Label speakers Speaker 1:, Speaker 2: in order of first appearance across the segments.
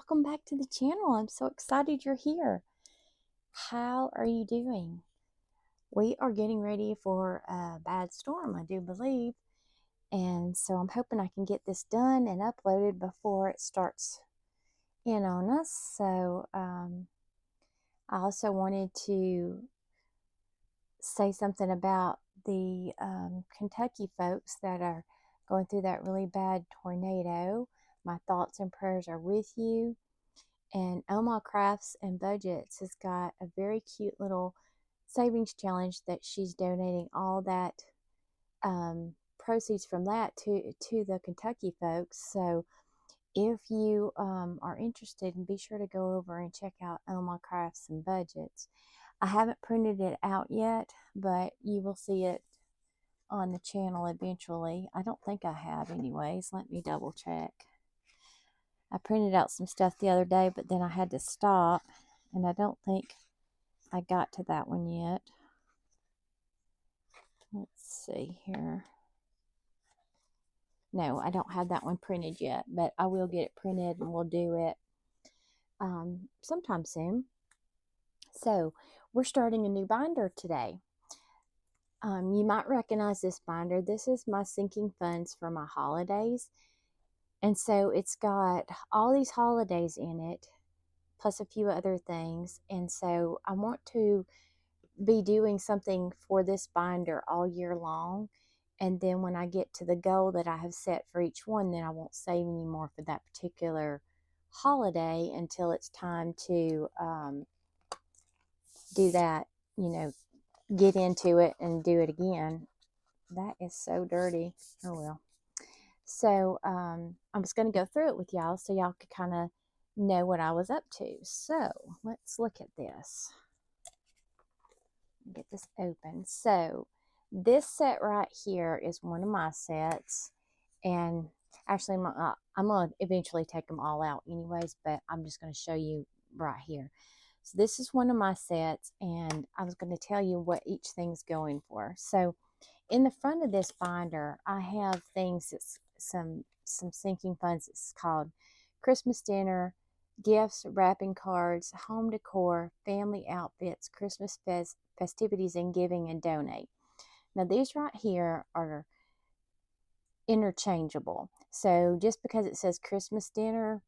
Speaker 1: welcome back to the channel. I'm so excited you're here. How are you doing? We are getting ready for a bad storm, I do believe. And so I'm hoping I can get this done and uploaded before it starts in on us. So I also wanted to say something about the Kentucky folks that are going through that really bad tornado. My thoughts and prayers are with you. And Oma Crafts and Budgets has got a very cute little savings challenge that she's donating all that proceeds from that to the Kentucky folks. So if you are interested, be sure to go over and check out Oma Crafts and Budgets. I haven't printed it out yet, but you will see it on the channel eventually. I don't think I have anyways. Let me double check. I printed out some stuff the other day, but then I had to stop, and I don't think I got to that one yet. Let's see here. No, I don't have that one printed yet, but I will get it printed, and we'll do it sometime soon. So we're starting a new binder today. You might recognize this binder. This is my sinking funds for my holidays. And so it's got all these holidays in it, plus a few other things. And so I want to be doing something for this binder all year long. And then when I get to the goal that I have set for each one, then I won't save any more for that particular holiday until it's time to do that, get into it and do it again. That is so dirty. Oh well. So I was going to go through it with y'all so y'all could kind of know what I was up to. So let's look at this. Get this open. So this set right here is one of my sets, and actually I'm going to eventually take them all out anyways, but I'm just going to show you right here. So this is one of my sets, and I was going to tell you what each thing's going for. So in the front of this binder, I have things that's some sinking funds. It's called Christmas dinner, gifts, wrapping cards, home decor, family outfits, Christmas festivities, and giving and donate. Now these right here are interchangeable. So just because it says Christmas dinner,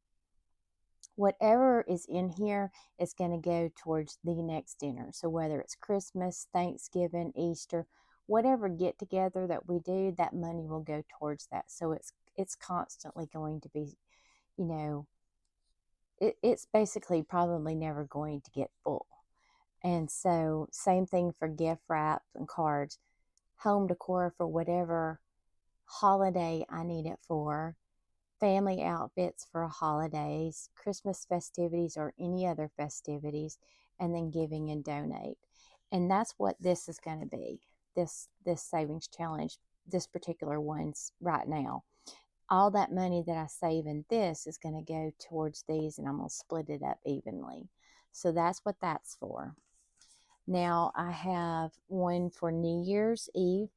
Speaker 1: whatever is in here is going to go towards the next dinner. So whether it's Christmas, Thanksgiving, Easter, whatever get together that we do, that money will go towards that. So it's constantly going to be, it's basically probably never going to get full. And so same thing for gift wrap and cards, home decor for whatever holiday I need it for, family outfits for holidays, Christmas festivities or any other festivities, and then giving and donate. And that's what this is going to be, this savings challenge, this particular one's right now. All that money that I save in this is going to go towards these, and I'm going to split it up evenly. So that's what that's for. Now I have one for New Year's Eve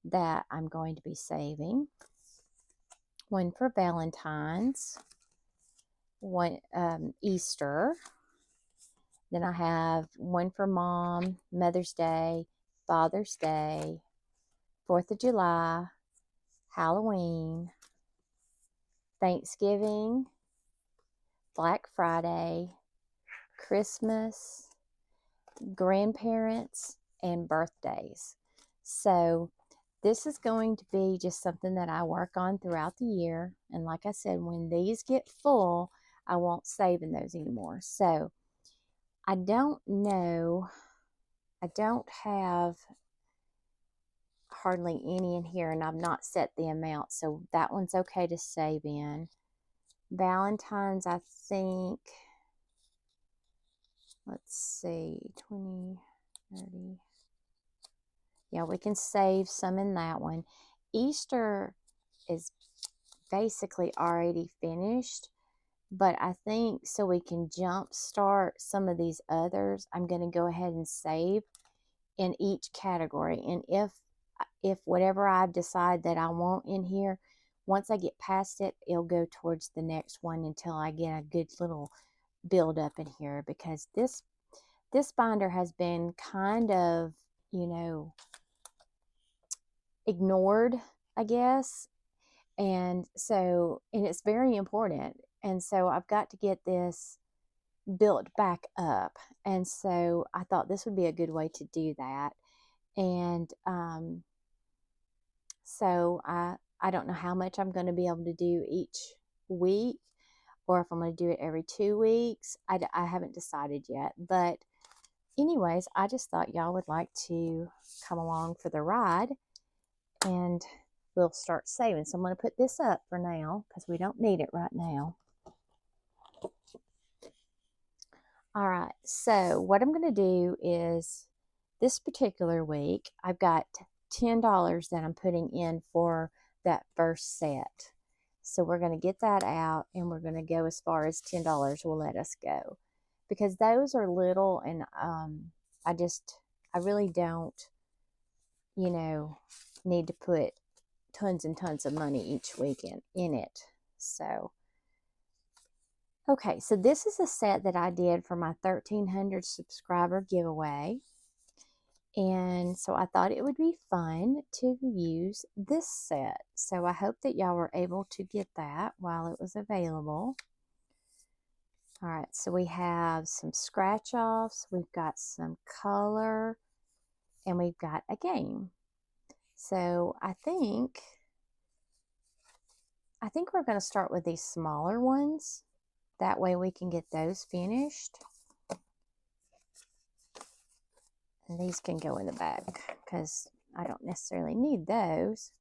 Speaker 1: that I'm going to be saving, one for Valentine's, one Easter. Then I have one for Mom, Mother's Day, Father's Day, 4th of July, Halloween, Thanksgiving, Black Friday, Christmas, grandparents, and birthdays. So this is going to be just something that I work on throughout the year. And like I said, when these get full, I won't save in those anymore. So I don't know. I don't have hardly any in here, and I've not set the amount. So that one's okay to save in. Valentine's, I think, let's see, 20, 30. Yeah, we can save some in that one. Easter is basically already finished, but I think so we can jump start some of these others, I'm going to go ahead and save in each category. And if whatever I decide that I want in here, once I get past it, it'll go towards the next one until I get a good little build up in here, because this binder has been kind of, you know, ignored, I guess. And so, and it's very important. And so I've got to get this built back up. And so I thought this would be a good way to do that. And so I don't know how much I'm going to be able to do each week, or if I'm going to do it every 2 weeks. I haven't decided yet. But anyways, I just thought y'all would like to come along for the ride, and we'll start saving. So I'm going to put this up for now because we don't need it right now. All right, so what I'm going to do is, this particular week, I've got $10 that I'm putting in for that first set. So we're going to get that out, and we're going to go as far as $10 will let us go, because those are little, and I really don't, you know, need to put tons and tons of money each weekend in it. So okay, so this is a set that I did for my 1,300 subscriber giveaway. And so I thought it would be fun to use this set. So I hope that y'all were able to get that while it was available. All right, so we have some scratch offs, we've got some color, and we've got a game. So I think we're going to start with these smaller ones. That way we can get those finished. And these can go in the back because I don't necessarily need those.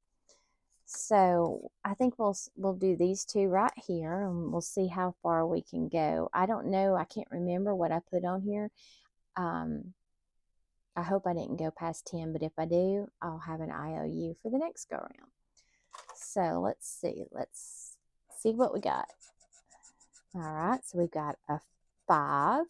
Speaker 1: So I think we'll do these two right here, and we'll see how far we can go. I don't know. I can't remember what I put on here. I hope I didn't go past 10, but if I do, I'll have an IOU for the next go around. So let's see. Let's see what we got. All right, so we've got a 5.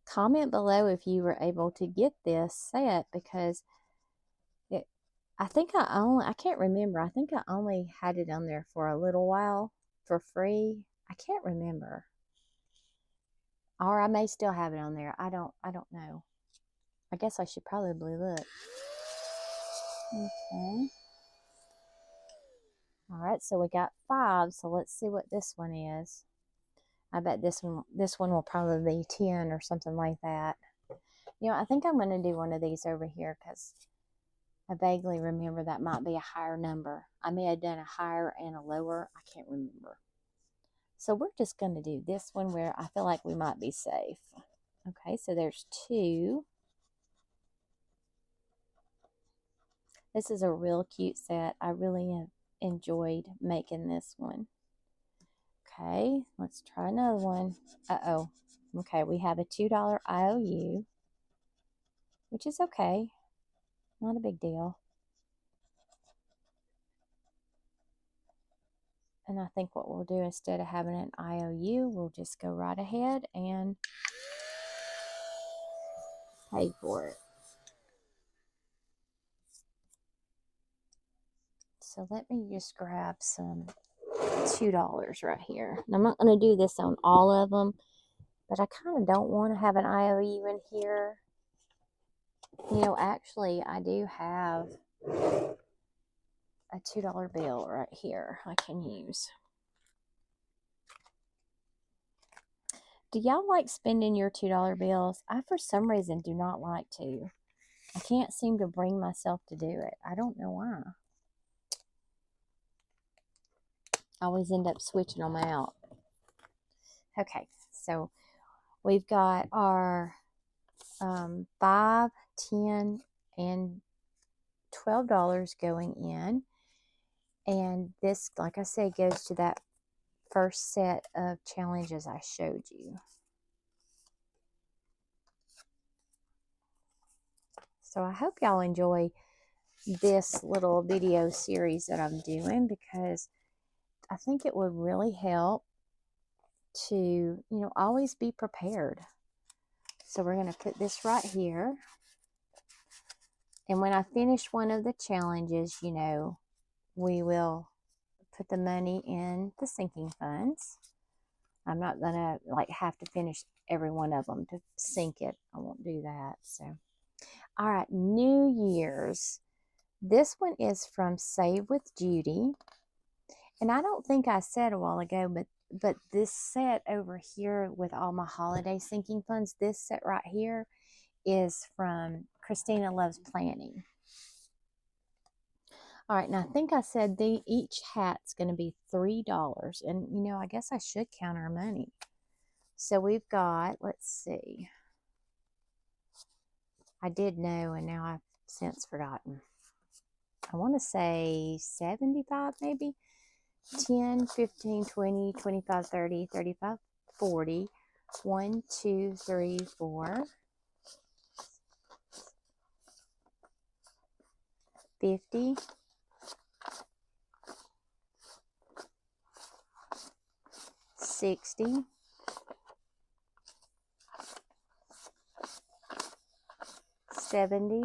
Speaker 1: Comment below if you were able to get this set, because I can't remember. I think I only had it on there for a little while for free. I can't remember. Or I may still have it on there. I don't know. I guess I should probably look. Okay. All right, so we got 5. So let's see what this one is. I bet this one will probably be 10 or something like that. You know, I think I'm going to do one of these over here because I vaguely remember that might be a higher number. I may have done a higher and a lower. I can't remember. So we're just going to do this one where I feel like we might be safe. Okay, so there's 2. This is a real cute set. I really have enjoyed making this one. Okay, let's try another one. Uh-oh. Okay, we have a $2 IOU, which is okay. Not a big deal. And I think what we'll do, instead of having an IOU, we'll just go right ahead and pay for it. So let me just grab some $2 right here. And I'm not going to do this on all of them, but I kind of don't want to have an IOU in here. You know, actually, I do have a $2 bill right here I can use. Do y'all like spending your $2 bills? I, for some reason, do not like to. I can't seem to bring myself to do it. I don't know why. I always end up switching them out. Okay, so we've got our 5, 10, and $12 going in. And this, like I said, goes to that first set of challenges I showed you. So I hope y'all enjoy this little video series that I'm doing, because I think it would really help to, you know, always be prepared. So we're going to put this right here. And when I finish one of the challenges, you know, we will put the money in the sinking funds. I'm not going to like have to finish every one of them to sink it. I won't do that. So, all right, New Year's. This one is from Save with Judy. And I don't think I said a while ago, but this set over here with all my holiday sinking funds, this set right here is from Christina Loves Planning. All right, now I think I said each hat's going to be $3. And, you know, I guess I should count our money. So we've got, let's see. I did know, and now I've since forgotten. I want to say 75 maybe. 10, 15, 20, 25, 30, 35, 40. 1, 2, 3, 4. 50. 60. 70.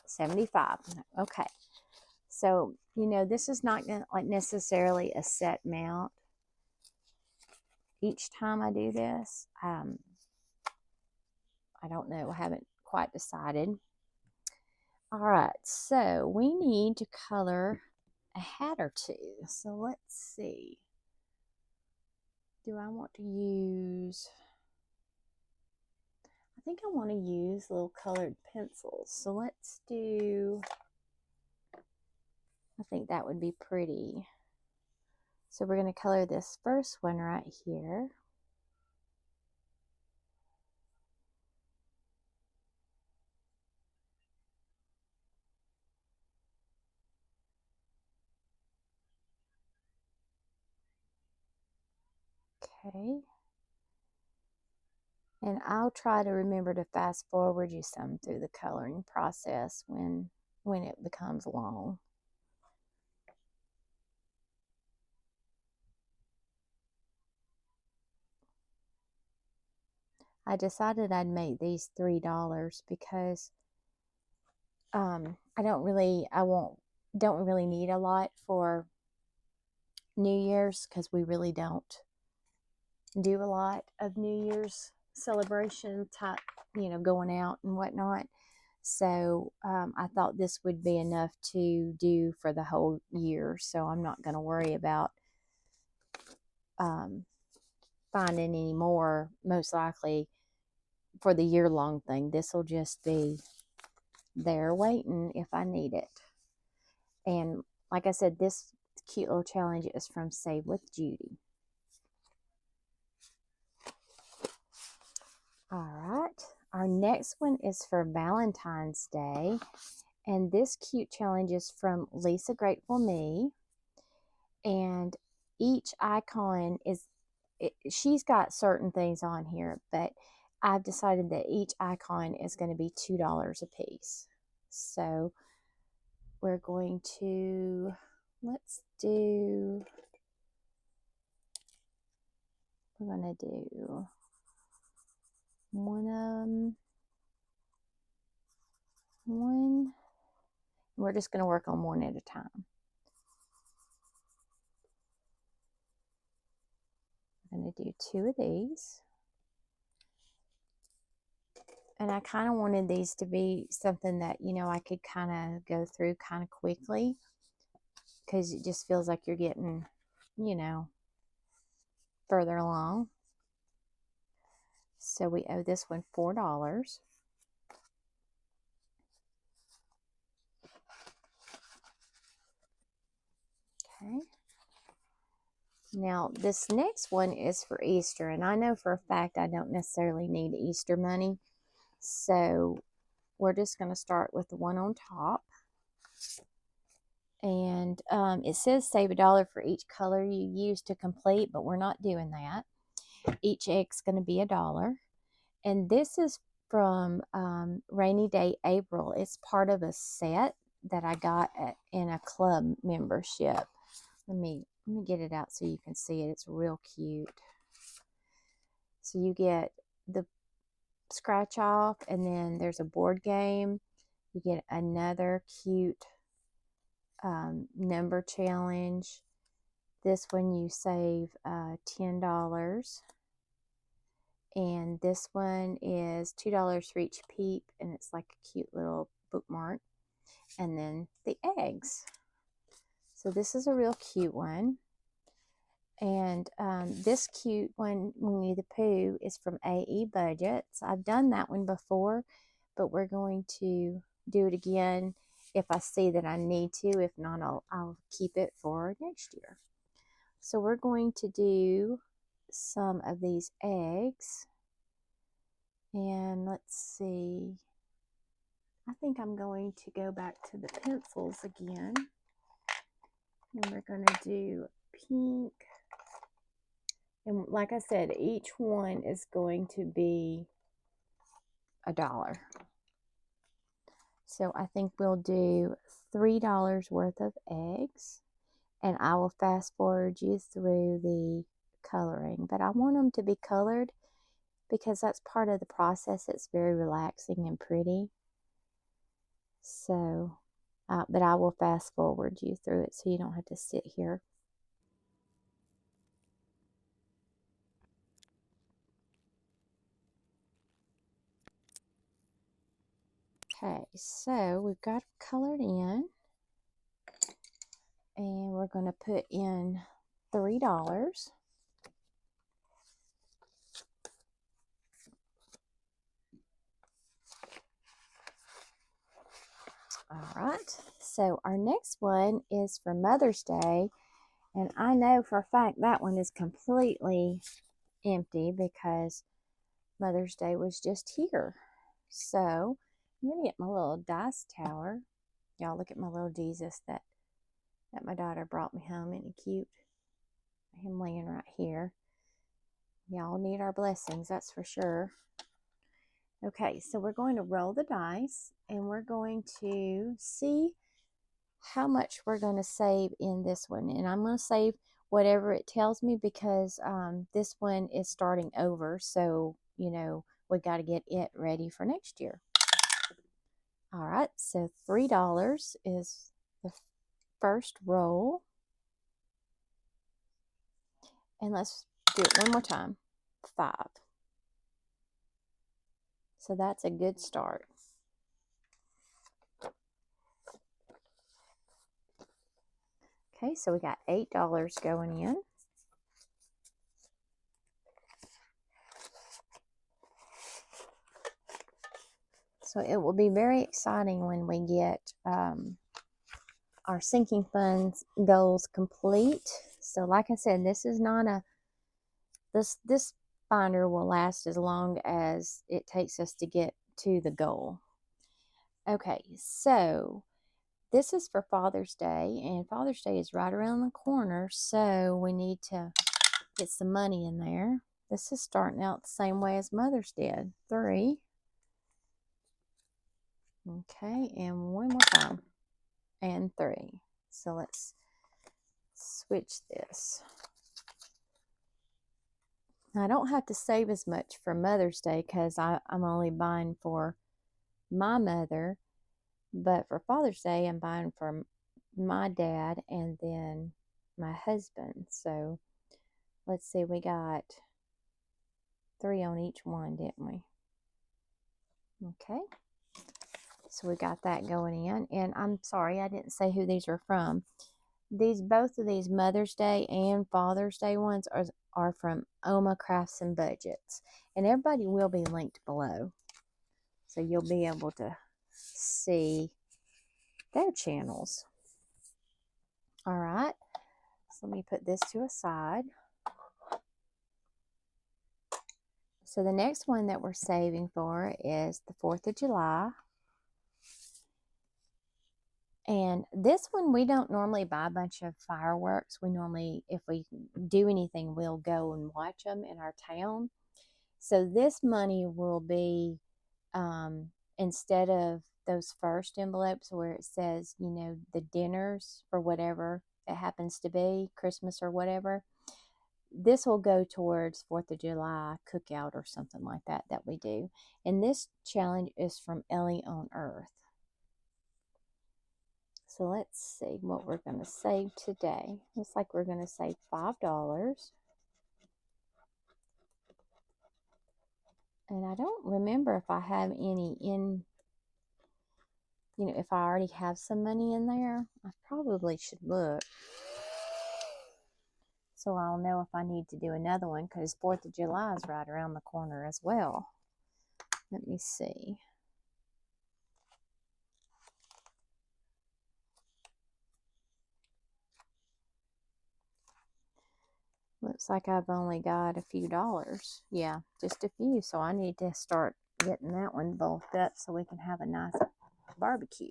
Speaker 1: 75. Okay. So, you know, this is not like necessarily a set amount. Each time I do this, I don't know. I haven't quite decided. All right. So we need to color a hat or two. So let's see. Do I want to use... I think I want to use little colored pencils. So let's do... I think that would be pretty. So we're going to color this first one right here. Okay. And I'll try to remember to fast forward you some through the coloring process when it becomes long. I decided I'd make these $3 because don't really need a lot for New Year's, because we really don't do a lot of New Year's celebration type, you know, going out and whatnot. So I thought this would be enough to do for the whole year. So I'm not going to worry about finding any more, most likely, for the year-long thing. This will just be there waiting if I need it. And like I said, this cute little challenge is from Save with Judy. All right. Our next one is for Valentine's Day. And this cute challenge is from Lisa Grateful Me. And each icon is, she's got certain things on here, but I've decided that each icon is going to be $2 a piece. So we're going to, let's do, we're going to do one. We're just going to work on one at a time. I'm going to do 2 of these. And I kind of wanted these to be something that, you know, I could kind of go through kind of quickly, because it just feels like you're getting, you know, further along. So we owe this one $4. Okay. Now, this next one is for Easter, and I know for a fact I don't necessarily need Easter money. So we're just going to start with the one on top. And it says save $1 for each color you use to complete, but we're not doing that. Each egg's going to be $1. And this is from Rainy Day April. It's part of a set that I got in a club membership. Let me get it out so you can see it. It's real cute. So you get the scratch off, and then there's a board game. You get another cute number challenge. This one you save $10. And this one is $2 for each peep, and it's like a cute little bookmark. And then the eggs. So this is a real cute one. And this cute one, Winnie the Pooh, is from AE Budgets. I've done that one before, but we're going to do it again if I see that I need to. If not, I'll keep it for next year. So we're going to do some of these eggs. And let's see. I think I'm going to go back to the pencils again. And we're going to do pink. And like I said, each one is going to be $1. So I think we'll do $3 worth of eggs. And I will fast forward you through the coloring. But I want them to be colored because that's part of the process. It's very relaxing and pretty. So, but I will fast forward you through it so you don't have to sit here. Okay, so we've got it colored in, and we're going to put in $3. All right, so our next one is for Mother's Day, and I know for a fact that one is completely empty because Mother's Day was just here. So I'm going to get my little dice tower. Y'all look at my little Jesus that my daughter brought me home. Isn't he cute? Him laying right here. Y'all need our blessings, that's for sure. Okay, so we're going to roll the dice, and we're going to see how much we're going to save in this one. And I'm going to save whatever it tells me because this one is starting over. So, you know, we got to get it ready for next year. All right, so $3 is the first roll. And let's do it one more time. 5. So that's a good start. Okay, so we got $8 going in. So it will be very exciting when we get our sinking funds goals complete. So like I said, this is not a, this binder will last as long as it takes us to get to the goal. Okay, so this is for Father's Day, and Father's Day is right around the corner, so we need to get some money in there. This is starting out the same way as Mother's did. 3. Okay, and one more time. And 3. So let's switch this. Now, I don't have to save as much for Mother's Day because I'm only buying for my mother. But for Father's Day, I'm buying for my dad and then my husband. So let's see, we got 3 on each one, didn't we? Okay. So we got that going in. And I'm sorry, I didn't say who these are from. Both of these Mother's Day and Father's Day ones are from Oma Crafts and Budgets. And everybody will be linked below. So you'll be able to see their channels. All right. So let me put this to a side. So the next one that we're saving for is the 4th of July. And this one, we don't normally buy a bunch of fireworks. We normally, if we do anything, we'll go and watch them in our town. So this money will be, instead of those first envelopes where it says, you know, the dinners for whatever it happens to be, Christmas or whatever, this will go towards 4th of July cookout or something like that we do. And this challenge is from Ellie on Earth. So let's see what we're going to save today. Looks like we're going to save $5. And I don't remember if I have any in, you know, if I already have some money in there. I probably should look, so I'll know if I need to do another one, because 4th of July is right around the corner as well. Let me see. Looks like I've only got a few dollars. Yeah, just a few. So I need to start getting that one bulked up so we can have a nice barbecue.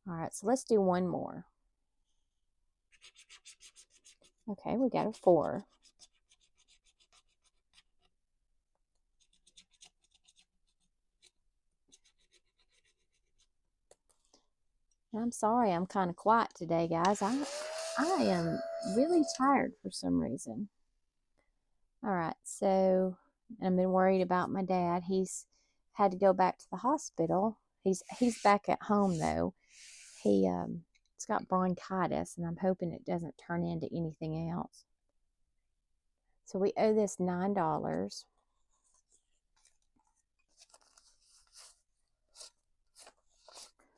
Speaker 1: All right, so let's do one more. Okay, we got a 4. I'm sorry, I'm kind of quiet today, guys. I am really tired for some reason. All right, so I've been worried about my dad. He's had to go back to the hospital. He's back at home though. He's got bronchitis, and I'm hoping it doesn't turn into anything else. So we owe this $9.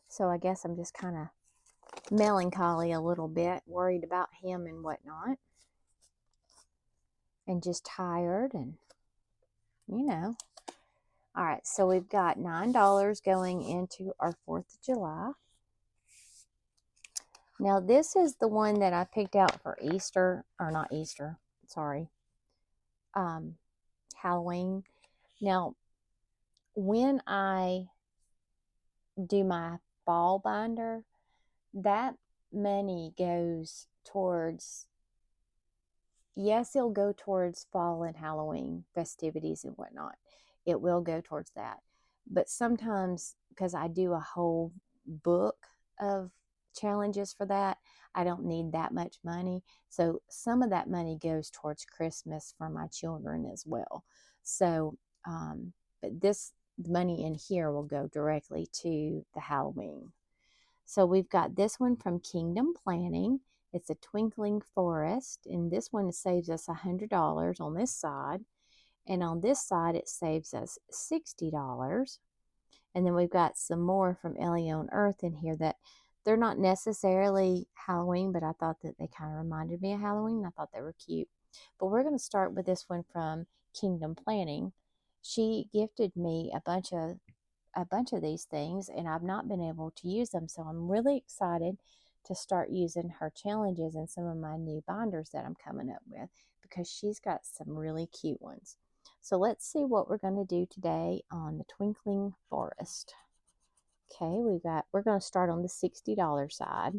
Speaker 1: So I guess I'm just kind of melancholy a little bit, worried about him and whatnot, and just tired, and you know. All right, so we've got $9 going into our 4th of July. Now this is the one that I picked out for Easter, or not Easter, sorry, Halloween. Now, when I do my fall binder, that money goes towards, yes, it'll go towards fall and Halloween festivities and whatnot. It will go towards that. But sometimes, because I do a whole book of challenges for that, I don't need that much money. So some of that money goes towards Christmas for my children as well. So, but this money in here will go directly to the Halloween. So we've got this one from Kingdom Planning. It's a twinkling forest, and this one saves us $100 on this side, and on this side it saves us $60. And then we've got some more from Ellie on Earth in here that they're not necessarily Halloween, but I thought that they kind of reminded me of Halloween. I thought they were cute. But we're going to start with this one from Kingdom Planning. She gifted me a bunch of these things, and I've not been able to use them, so I'm really excited to start using her challenges in some of my new binders that I'm coming up with, because she's got some really cute ones. So let's see what we're going to do today on the Twinkling Forest. Okay, we're going to start on the $60 side.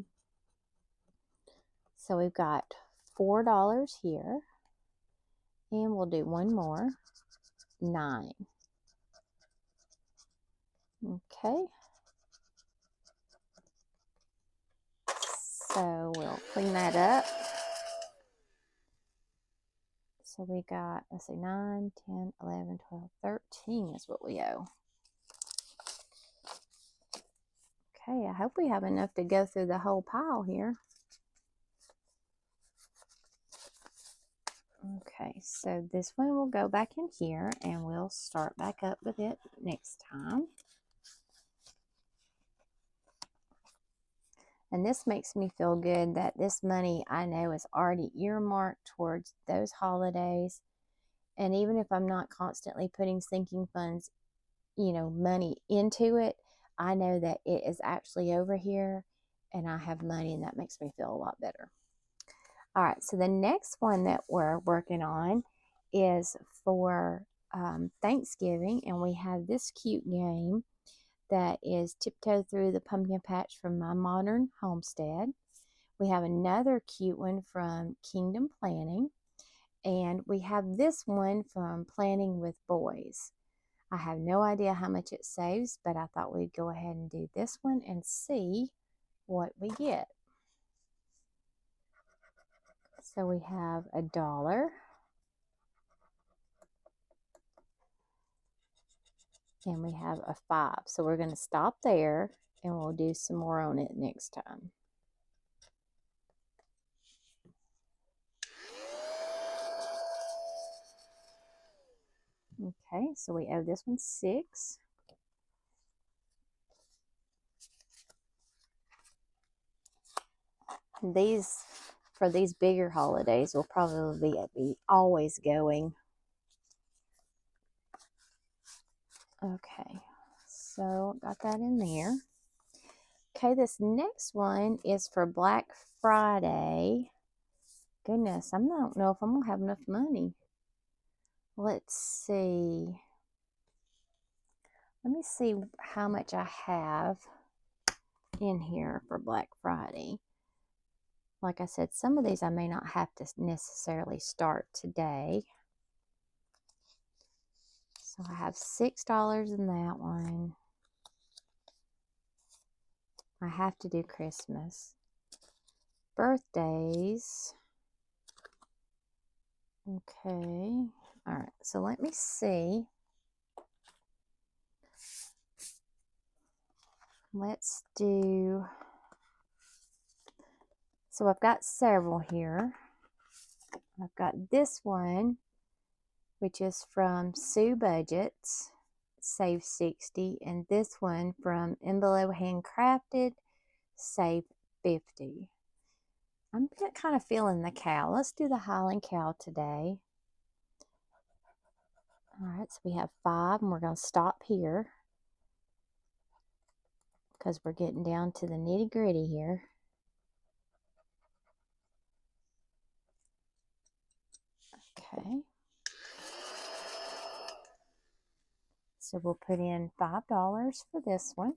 Speaker 1: So we've got $4 here, and we'll do one more, 9. Okay. So we'll clean that up. So we got, let's see, 9, 10, 11, 12, 13 is what we owe. Okay, I hope we have enough to go through the whole pile here. Okay, so this one will go back in here, and we'll start back up with it next time. And this makes me feel good that this money, I know, is already earmarked towards those holidays. And even if I'm not constantly putting sinking funds, you know, money into it, I know that it is actually over here and I have money, and that makes me feel a lot better. All right, so the next one that we're working on is for Thanksgiving, and we have this cute game that is Tiptoe Through the Pumpkin Patch from my Modern Homestead. We have another cute one from Kingdom Planning, and we have this one from Planning with Boys. I have no idea how much it saves, but I thought we'd go ahead and do this one and see what we get. So we have $1. And we have a 5. So we're going to stop there and we'll do some more on it next time. Okay, so we owe this one 6. These, for these bigger holidays, will probably be always going. Okay, so got that in there. Okay, this next one is for Black Friday. Goodness, I don't know if I'm going to have enough money. Let's see. Let me see how much I have in here for Black Friday. Like I said, some of these I may not have to necessarily start today. So I have $6 in that one. I have to do Christmas. Birthdays. Okay. All right. So let me see. Let's do. So I've got several here. I've got this one, which is from Sue Budgets, save 60, and this one from Envelo Handcrafted, save 50. I'm kind of feeling the cow. Let's do the Highland cow today. All right, so we have 5, and we're going to stop here because we're getting down to the nitty gritty here. Okay. So we'll put in $5 for this one.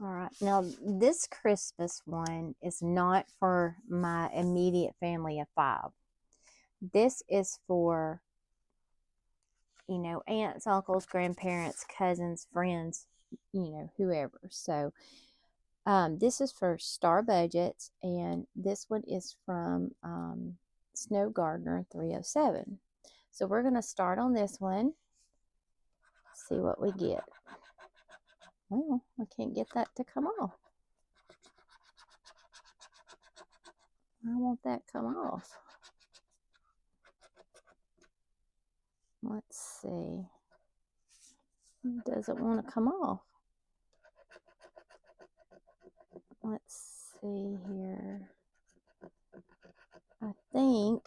Speaker 1: All right, now this Christmas one is not for my immediate family of 5. This is for, you know, aunts, uncles, grandparents, cousins, friends, you know, whoever. So this is for Star Budgets, and this one is from Snow Gardner 307. So we're going to start on this one, see what we get. Well, I can't get that to come off. I want that to come off. Let's see. It doesn't want to come off. Let's see here. I think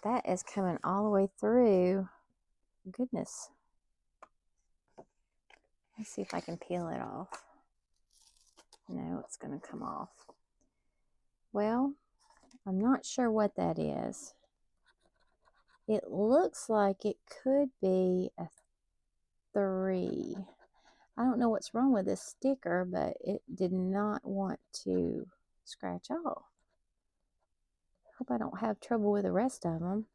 Speaker 1: that is coming all the way through. Goodness. Let's see if I can peel it off. No, it's going to come off. Well, I'm not sure what that is. It looks like it could be a 3. I don't know what's wrong with this sticker, but it did not want to scratch off. Hope I don't have trouble with the rest of them.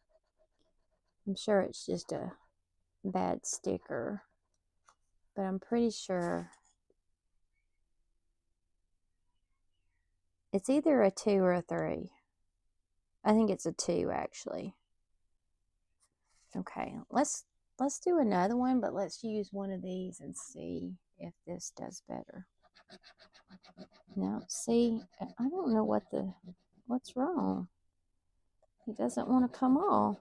Speaker 1: I'm sure it's just a bad sticker, but I'm pretty sure it's either a 2 or a 3. I think it's a 2 actually. Okay, let's do another one, but let's use one of these and see if this does better. Now, see, I don't know what's wrong. It doesn't want to come off.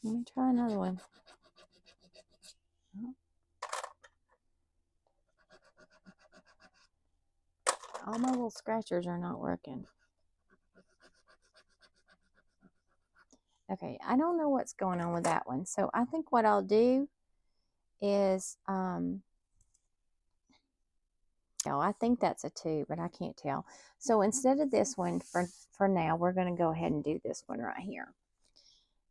Speaker 1: Let me try another one. All my little scratchers are not working. Okay, I don't know what's going on with that one. So I think what I'll do is, I think that's a 2, but I can't tell. So instead of this one, for now, we're going to go ahead and do this one right here.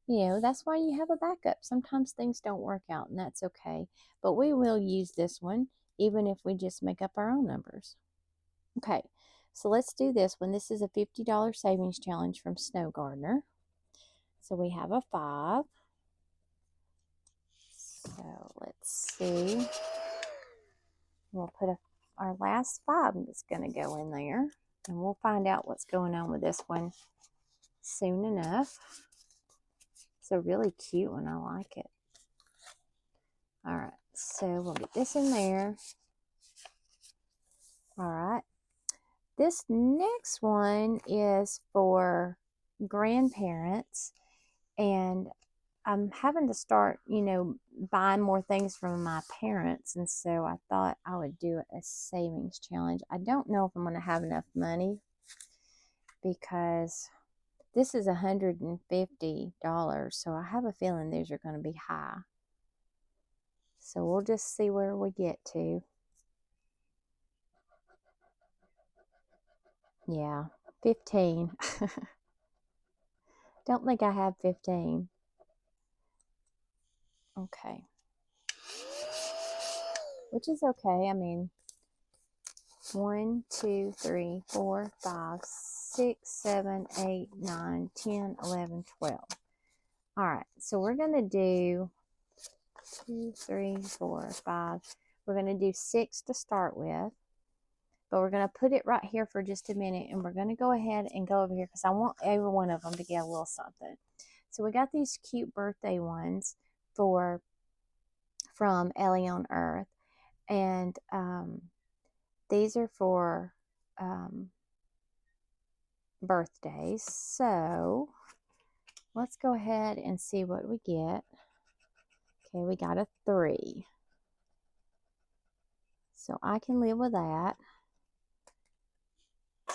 Speaker 1: You know, that's why you have a backup. Sometimes things don't work out, and that's okay. But we will use this one, even if we just make up our own numbers. Okay, so let's do this one. This is a $50 savings challenge from Snow Gardner. So we have a 5. So let's see. We'll put our last 5 that's going to go in there. And we'll find out what's going on with this one soon enough. It's a really cute one. I like it. All right. So we'll get this in there. All right. This next one is for grandparents. And I'm having to start, buying more things from my parents. And so I thought I would do a savings challenge. I don't know if I'm going to have enough money because this is $150. So I have a feeling these are going to be high. So we'll just see where we get to. Yeah, 15. Don't think I have 15. Okay. Which is okay. I mean, 1, 2, 3, 4, 5, 6, 7, 8, 9, 10, 11, 12. All right. So we're going to do 2, 3, 4, 5. We're going to do 6 to start with. But we're going to put it right here for just a minute. And we're going to go ahead and go over here because I want every one of them to get a little something. So we got these cute birthday ones from Ellie on Earth. And these are for birthdays. So let's go ahead and see what we get. Okay, we got a 3. So I can live with that.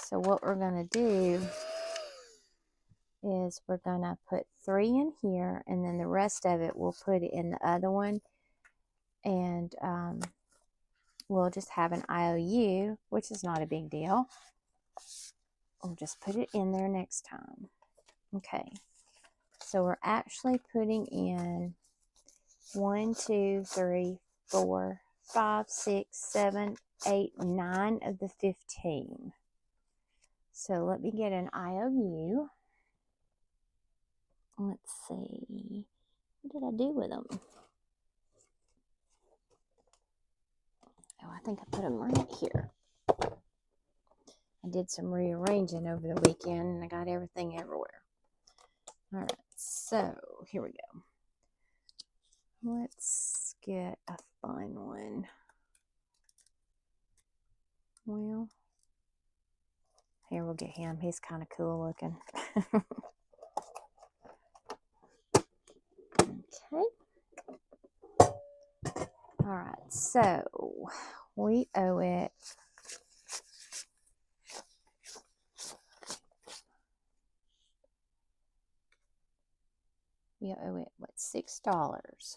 Speaker 1: So what we're going to do is we're going to put 3 in here, and then the rest of it we'll put it in the other one. And we'll just have an IOU, which is not a big deal. We'll just put it in there next time. Okay. So we're actually putting in 1, 2, 3, 4, 5, 6, 7, 8, 9 of the 15. So let me get an IOU. Let's see. What did I do with them? Oh, I think I put them right here. I did some rearranging over the weekend and I got everything everywhere. All right, so here we go. Let's get a fun one. Well, here we'll get him. He's kind of cool looking. Okay. All right, so we owe it what, $6.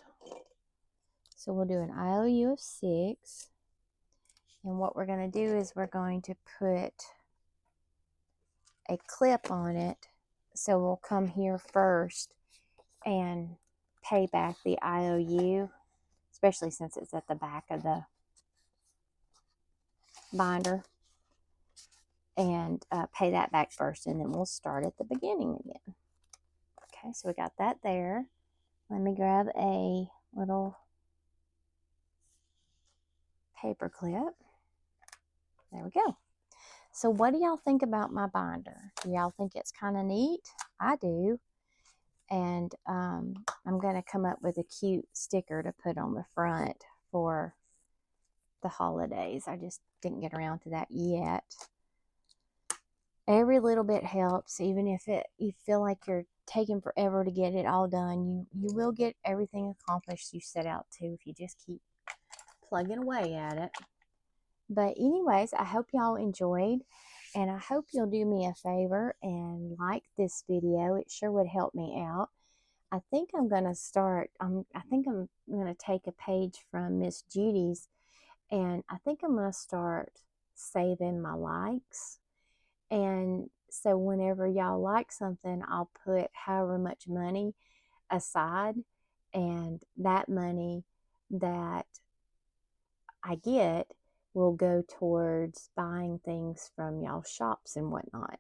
Speaker 1: So we'll do an IOU of 6. And what we're going to do is we're going to put a clip on it. So we'll come here first and pay back the IOU, especially since it's at the back of the binder, and pay that back first, and then we'll start at the beginning again. Okay, so we got that there. Let me grab a little paper clip. There we go. So what do y'all think about my binder? Do y'all think it's kind of neat? I do. And I'm going to come up with a cute sticker to put on the front for the holidays. I just didn't get around to that yet. Every little bit helps, even if you feel like you're taking forever to get it all done. You will get everything accomplished you set out to if you just keep plugging away at it. But anyways, I hope y'all enjoyed, and I hope you'll do me a favor and like this video. It sure would help me out. I think I'm going to start, I think I'm going to take a page from Miss Judy's, and I think I'm going to start saving my likes. And so whenever y'all like something, I'll put however much money aside, and that money that I get will go towards buying things from y'all shops and whatnot.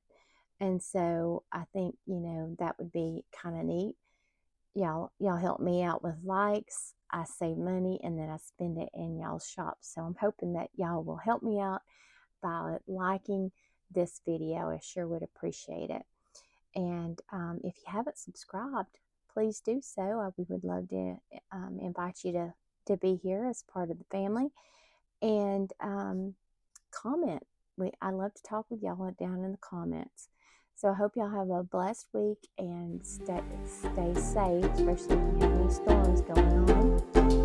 Speaker 1: And so I think, you know, that would be kind of neat. Y'all help me out with likes. I save money and then I spend it in y'all's shop. So I'm hoping that y'all will help me out by liking this video. I sure would appreciate it. And if you haven't subscribed, please do so. We would love to invite you to be here as part of the family. And comment. I love to talk with y'all down in the comments. So I hope y'all have a blessed week and stay safe, especially if you have any storms going on.